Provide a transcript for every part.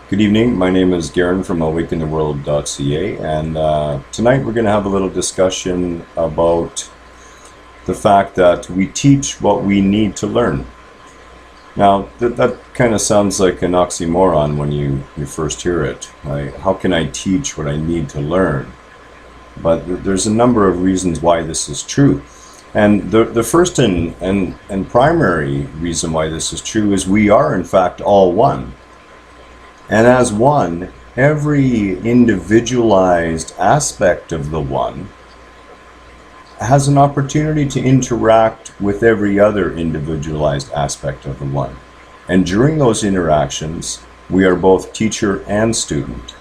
Good evening. My name is Garhen from awakentheworld.ca, and tonight we're going to have a little discussion about the fact that we teach what we need to learn. Now, that kind of sounds like an oxymoron when you first hear it. How can I teach what I need to learn? But there's a number of reasons why this is true. And the first and primary reason why this is true is we are, in fact, all one. And as one, every individualized aspect of the one has an opportunity to interact with every other individualized aspect of the one. And during those interactions, we are both teacher and student.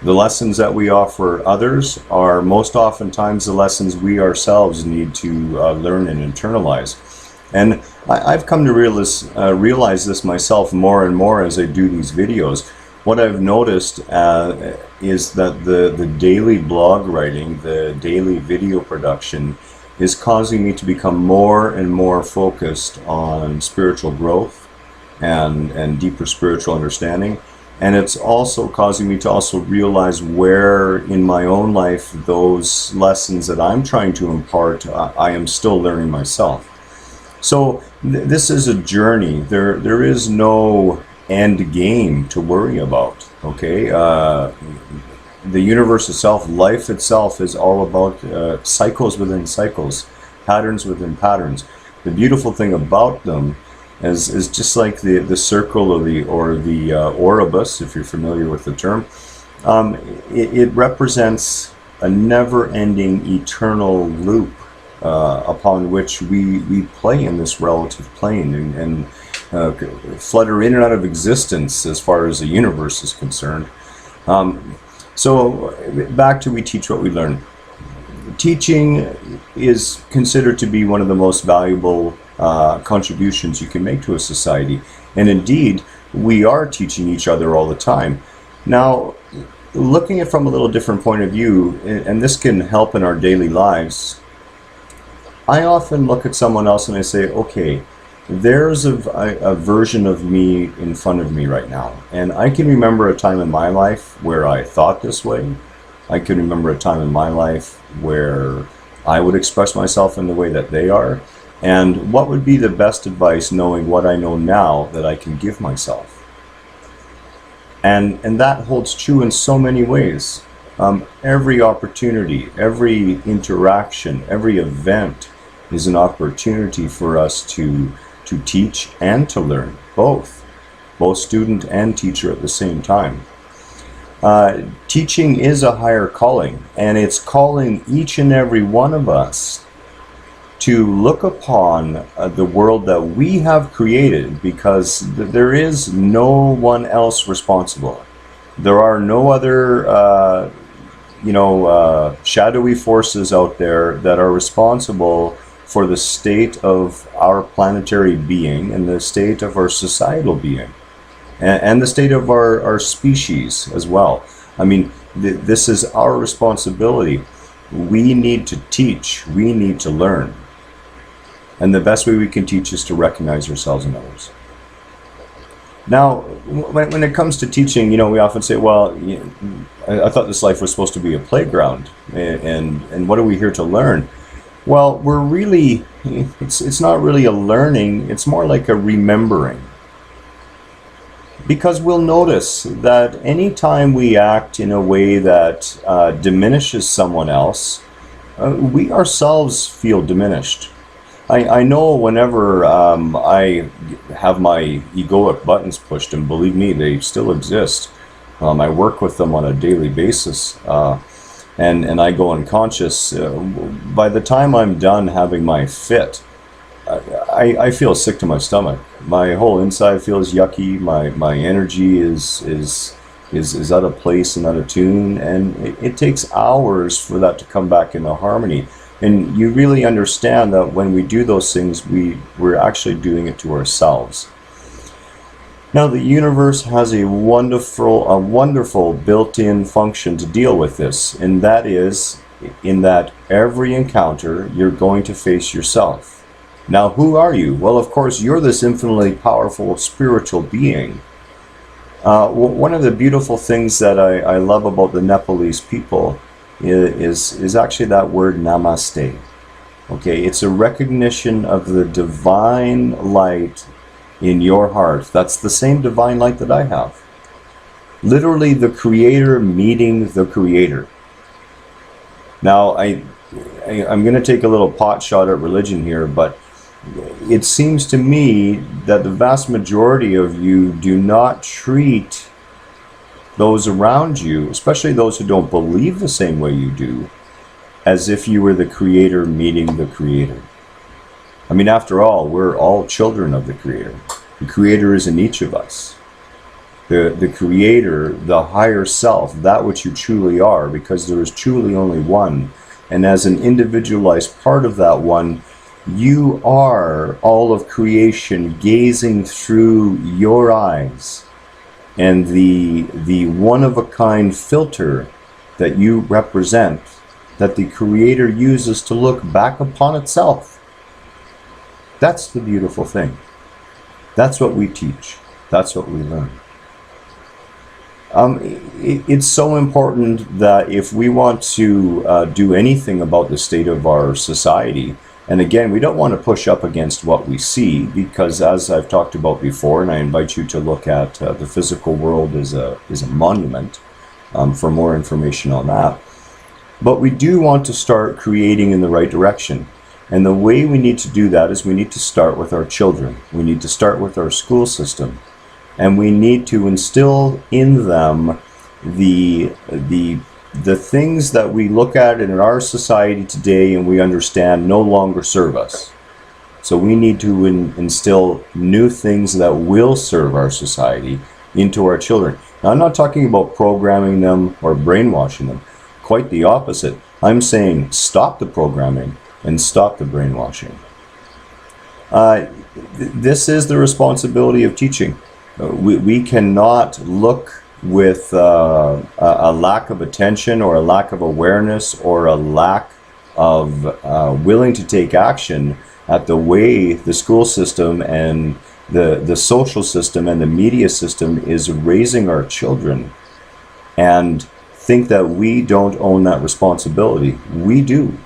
The lessons that we offer others are most oftentimes the lessons we ourselves need to learn and internalize. And I've come to realize this myself more and more as I do these videos. What I've noticed is that the daily blog writing, the daily video production, is causing me to become more and more focused on spiritual growth and deeper spiritual understanding. And it's also causing me to also realize where in my own life those lessons that I'm trying to impart, I am still learning myself. So this is a journey. There is no end game to worry about, okay? The universe itself, life itself, is all about cycles within cycles, patterns within patterns. The beautiful thing about them is just like the circle or the Ouroboros, if you're familiar with the term. It represents a never-ending eternal loop upon which we play in this relative plane and flutter in and out of existence as far as the universe is concerned. So back to we teach what we learn. Teaching is considered to be one of the most valuable contributions you can make to a society. And indeed, we are teaching each other all the time. Now, looking at it from a little different point of view, and this can help in our daily lives, I often look at someone else and I say, okay, there's a version of me in front of me right now. And I can remember a time in my life where I thought this way. I can remember a time in my life where I would express myself in the way that they are. And what would be the best advice, knowing what I know now, that I can give myself? And that holds true in so many ways. Every opportunity, every interaction, every event is an opportunity for us to teach and to learn, both student and teacher at the same time. Teaching is a higher calling, and it's calling each and every one of us to look upon the world that we have created, because there is no one else responsible. There are no other shadowy forces out there that are responsible for the state of our planetary being and the state of our societal being and the state of our species as well. I mean, this is our responsibility. We need to teach. We need to learn. And the best way we can teach is to recognize ourselves and others. Now, when it comes to teaching, we often say, well, I thought this life was supposed to be a playground, and what are we here to learn? Well, it's not really a learning, it's more like a remembering. Because we'll notice that anytime we act in a way that diminishes someone else, we ourselves feel diminished. I know whenever I have my egoic buttons pushed, and believe me, they still exist. I work with them on a daily basis. And I go unconscious. By the time I'm done having my fit, I feel sick to my stomach. My whole inside feels yucky. My energy is out of place and out of tune, and it takes hours for that to come back into harmony. And you really understand that when we do those things, we're actually doing it to ourselves. Now, the universe has a wonderful built-in function to deal with this, and that is in that every encounter you're going to face yourself. Now, who are you? Well, of course, you're this infinitely powerful spiritual being. One of the beautiful things that I love about the Nepalese people is actually that word namaste. Okay, it's a recognition of the divine light in your heart. That's the same divine light that I have. Literally the creator meeting the creator. Now, I'm going to take a little pot shot at religion here, but it seems to me that the vast majority of you do not treat those around you, especially those who don't believe the same way you do, as if you were the creator meeting the creator. I mean, after all, we're all children of the creator. The creator is in each of us. The creator, the higher self, that which you truly are, because there is truly only one. And as an individualized part of that one, you are all of creation gazing through your eyes. And the one-of-a-kind filter that you represent, that the creator uses to look back upon itself. That's the beautiful thing. That's what we teach. That's what we learn. It's so important that if we want to do anything about the state of our society, and again, we don't want to push up against what we see, because as I've talked about before, and I invite you to look at the physical world is a monument for more information on that. But we do want to start creating in the right direction. And the way we need to do that is we need to start with our children. We need to start with our school system. And we need to instill in them the things that we look at in our society today and we understand no longer serve us. So we need to instill new things that will serve our society into our children. Now, I'm not talking about programming them or brainwashing them. Quite the opposite. I'm saying stop the programming and stop the brainwashing. This is the responsibility of teaching. We cannot look with a lack of attention or a lack of awareness or a lack of willing to take action at the way the school system and the social system and the media system is raising our children, and think that we don't own that responsibility. We do.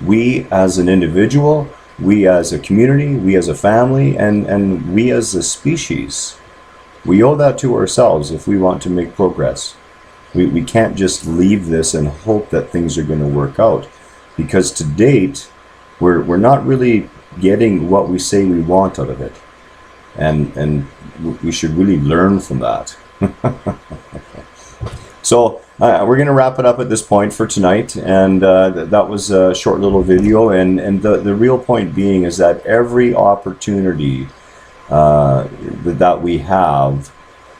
We as an individual, we as a community, we as a family, and we as a species. We owe that to ourselves if we want to make progress. We can't just leave this and hope that things are going to work out, because to date, we're not really getting what we say we want out of it. And we should really learn from that. So we're going to wrap it up at this point for tonight, and that was a short little video, and the real point being is that every opportunity that we have,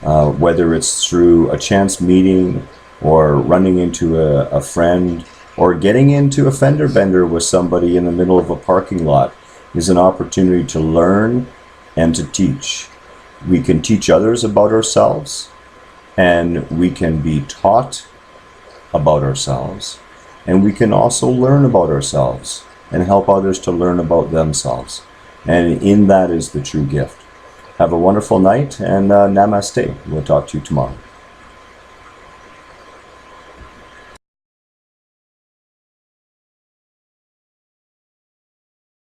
whether it's through a chance meeting or running into a friend or getting into a fender bender with somebody in the middle of a parking lot, is an opportunity to learn and to teach. We can teach others about ourselves, and we can be taught about ourselves, and we can also learn about ourselves and help others to learn about themselves. And in that is the true gift. Have a wonderful night, and namaste. We'll talk to you tomorrow.